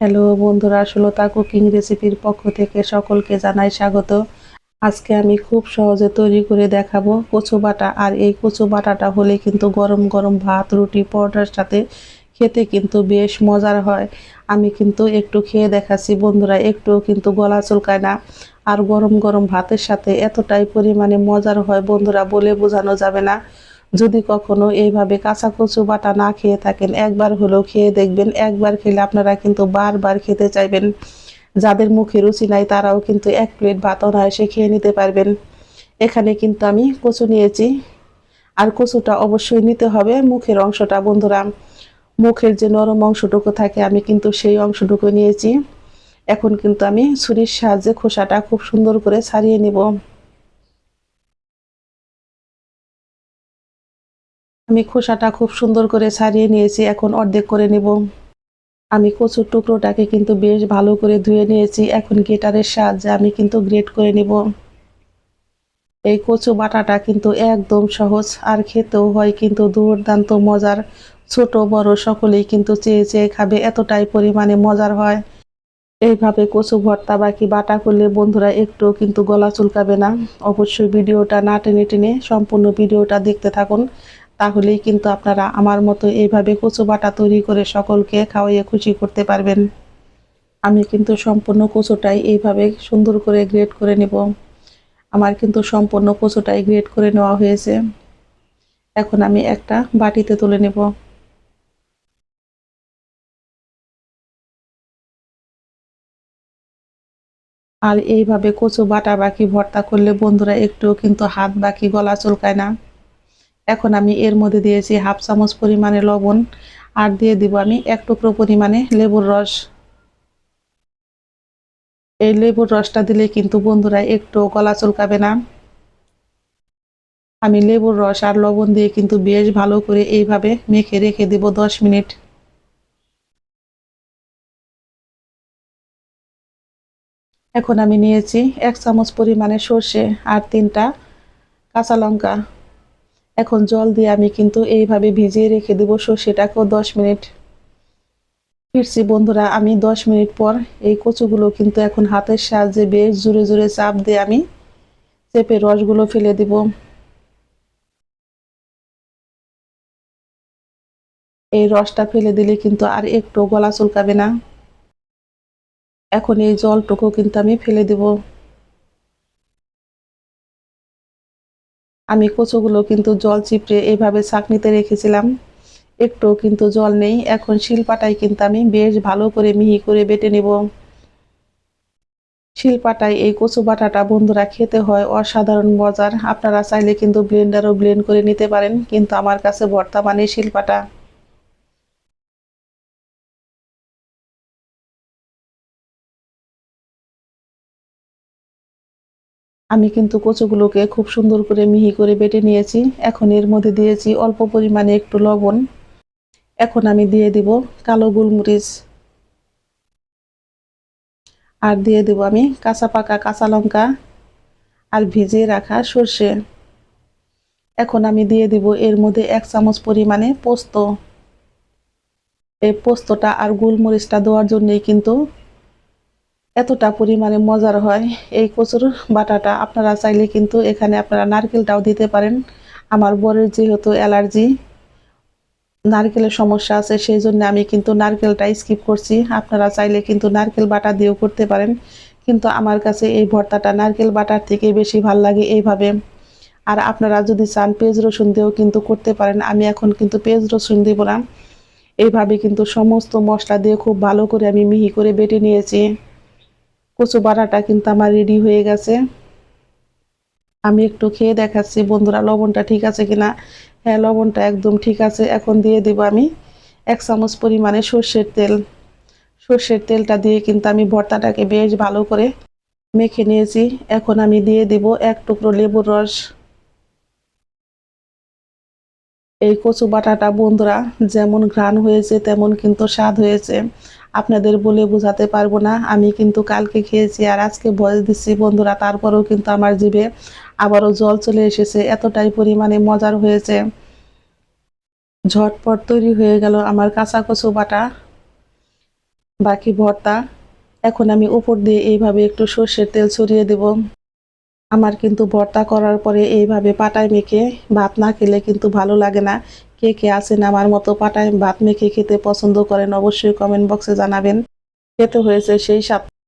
Hello বন্ধুরা, Sulata cooking রেসিপির পক্ষ থেকে সকলকে জানাই স্বাগত। আজকে আমি খুব সহজে তৈরি করে দেখাবো কচু বাটা। আর এই কচু বাটাটা হলে কিন্তু গরম গরম ভাত, রুটি, পরোটার সাথে খেতে কিন্তু বেশ মজার হয়। আমি কিন্তু একটু খেয়ে দেখাচ্ছি বন্ধুরা, একটুও কিন্তু গলা চুলকায় না। আর গরম গরম ভাতের সাথে এতটাই পরিমাণে মজার হয় বন্ধুরা, বলে বোঝানো যাবে না। যদি কখনো এইভাবে কাঁচা কচু বাটা না খেয়ে থাকেন, একবার হলেও খেয়ে দেখবেন। একবার খেলে আপনারা কিন্তু বারবার খেতে চাইবেন। যাদের মুখে রুচি নাই তারাও কিন্তু এক প্লেট ভাত অনায়াসে খেয়ে নিতে পারবেন। এখানে কিন্তু আমি কচু নিয়েছি। আর কচুটা অবশ্যই নিতে হবে মুখের অংশটা বন্ধুরা। মুখের যে নরম অংশটুকু থাকে আমি কিন্তু সেই অংশটুকু নিয়েছি। এখন কিন্তু আমি ছুরির সাহায্যে খোসাটা খুব সুন্দর করে ছাড়িয়ে নিব। আমি খোসাটা খুব সুন্দর করে ছাড়িয়ে নিয়েছি, এখন অর্ধেক করে নিব। আমি কচুর টুকরোটাকে কিন্তু বেশ ভালো করে ধুয়ে নিয়েছি। এখন গ্রেটারের সাহায্যে আমি কিন্তু গ্রেট করে নিব। এই কচু বাটাটা কিন্তু একদম সহজ, আর খেতেও হয় কিন্তু দুর্দান্ত মজার। ছোট বড় সকলেই কিন্তু চেয়ে চেয়ে খাবে, এতটাই পরিমাণে মজার হয়। এইভাবে কচু ভর্তা বা কি বাটা করলে বন্ধুরা একটুও কিন্তু গলা চুলকাবে না। অবশ্যই ভিডিওটা না টেনে টেনে সম্পূর্ণ ভিডিওটা দেখতে থাকুন, তাহলেই কিন্তু আপনারা আমার মতো এইভাবে কচু বাটা তৈরি করে সকলকে খাওয়াইয়ে খুশি করতে পারবেন। আমি কিন্তু সম্পূর্ণ কচুটাই এইভাবে সুন্দর করে গ্রেট করে নেব। আমার কিন্তু সম্পূর্ণ কচুটাই গ্রেট করে নেওয়া হয়েছে। এখন আমি একটা বাটিতে তুলে নেব। আর এইভাবে কচু বাটা বাকি ভর্তা করলে বন্ধুরা একটুও কিন্তু হাত বাকি গলা চুলকায় না। এখন আমি এর মধ্যে দিয়েছি হাফ চামচ পরিমাণে লবণ, আর দিয়ে দিব আমি এক টুকরো পরিমাণে লেবুর রস। এই লেবুর রসটা দিলে কিন্তু বন্ধুরা একটু গলা চুলকাবে না। আমি লেবুর রস আর লবণ দিয়ে কিন্তু বেশ ভালো করে এইভাবে মেখে রেখে দিব 10 মিনিট। এখন আমি নিয়েছি 1 চামচ পরিমাণে সর্ষে আর 3টা কাঁচা লঙ্কা। এখন জল দিয়ে আমি কিন্তু এইভাবে ভিজিয়ে রেখে দেব সর্ষেটাকেও 10 মিনিট। ফিরছি বন্ধুরা, আমি 10 মিনিট পর। এই কচুগুলো কিন্তু এখন হাতের সাহায্যে বেশ জোরে জোরে চাপ দিয়ে আমি চেপে রসগুলো ফেলে দিব। এই রসটা ফেলে দিলে কিন্তু আর একটু গলা চুলকাবে না। এখন এই জলটুকু কিন্তু আমি ফেলে দিব। আমি কচুগুলো কিন্তু জল চিপড়ে এইভাবে ছাঁকনিতে রেখেছিলাম, একটু কিন্তু জল নেই। এখন শিলপাটায় কিন্তু আমি বেশ ভালো করে মিহি করে বেটে নেব। শিলপাটায় এই কচু বাটাটা বন্ধুরা খেতে হয় অসাধারণ মজার। আপনারা চাইলে কিন্তু ব্লেন্ডারও ব্লেন্ড করে নিতে পারেন, কিন্তু আমার কাছে বর্তমানে শিলপাটা। আমি কিন্তু কচুগুলোকে খুব সুন্দর করে মিহি করে বেটে নিয়েছি। এখন এর মধ্যে দিয়েছি অল্প পরিমাণে একটু লবণ। এখন আমি দিয়ে দিব কালো গোলমরিচ, আর দিয়ে দেব আমি কাঁচা পাকা কাঁচা লঙ্কা আর ভিজিয়ে রাখা সর্ষে। এখন আমি দিয়ে দিব এর মধ্যে 1 চামচ পরিমাণে পোস্ত। এই পোস্তটা আর গোলমরিচটা দেওয়ার জন্যই কিন্তু এতটা পরিমাণে মজার হয় এই কচুর বাটাটা। আপনারা চাইলে কিন্তু এখানে আপনারা নারকেলটাও দিতে পারেন। আমার বরের যেহেতু অ্যালার্জি, নারকেলের সমস্যা আছে, সেই জন্য আমি কিন্তু নারকেলটা স্কিপ করছি। আপনারা চাইলে কিন্তু নারকেল বাটা দিয়েও করতে পারেন, কিন্তু আমার কাছে এই ভর্তাটা নারকেল বাটার থেকে বেশি ভাল লাগে এইভাবে। আর আপনারা যদি চান পেঁয়াজ রসুন দিয়েও কিন্তু করতে পারেন। আমি এখন কিন্তু পেঁয়াজ রসুন দিব না, এইভাবে কিন্তু সমস্ত মশলা দিয়ে খুব ভালো করে আমি মিহি করে বেটে নিয়েছি। কচু বাটাটা কিন্তু আমার রেডি হয়ে গেছে। আমি একটু খেয়ে দেখাচ্ছি বন্ধুরা লবণটা ঠিক আছে কিনা। হ্যাঁ, লবণটা একদম ঠিক আছে। এখন দিয়ে দেব আমি 1 চামচ পরিমাণে সর্ষের তেল। সর্ষের তেলটা দিয়ে কিন্তু আমি ভর্তাটাকে বেশ ভালো করে মেখে নিয়েছি। এখন আমি দিয়ে দেব এক টুকরো লেবুর রস। এই কচু বাটাটা বন্ধুরা যেমন ঘ্রাণ হয়েছে তেমন কিন্তু স্বাদ হয়েছে। আপনাদের বলে বোঝাতে পারবো না। আমি কিন্তু কালকে খেয়েছি আর আজকে ভয়েস দিচ্ছি বন্ধুরা, তারপরেও কিন্তু আমার জিভে আবারও জল চলে এসেছে, এতটাই পরিমাণে মজার হয়েছে। ঝটপট তৈরি হয়ে গেল আমার কাঁচা কচু বাটা। বাকি ভর্তা। এখন আমি উপর দিয়ে এইভাবে একটু সর্ষের তেল ছড়িয়ে দেব। আমার কিন্তু ভর্তা করার পরে এইভাবে পাটায় মেখে ভাত না খেলে কিন্তু ভালো লাগে না। কে কে আছেন আমার মতো পাটায় ভাত মেখে খেতে পছন্দ করেন অবশ্যই কমেন্ট বক্সে জানাবেন। খেতে হয়েছে সেই স্বাদ।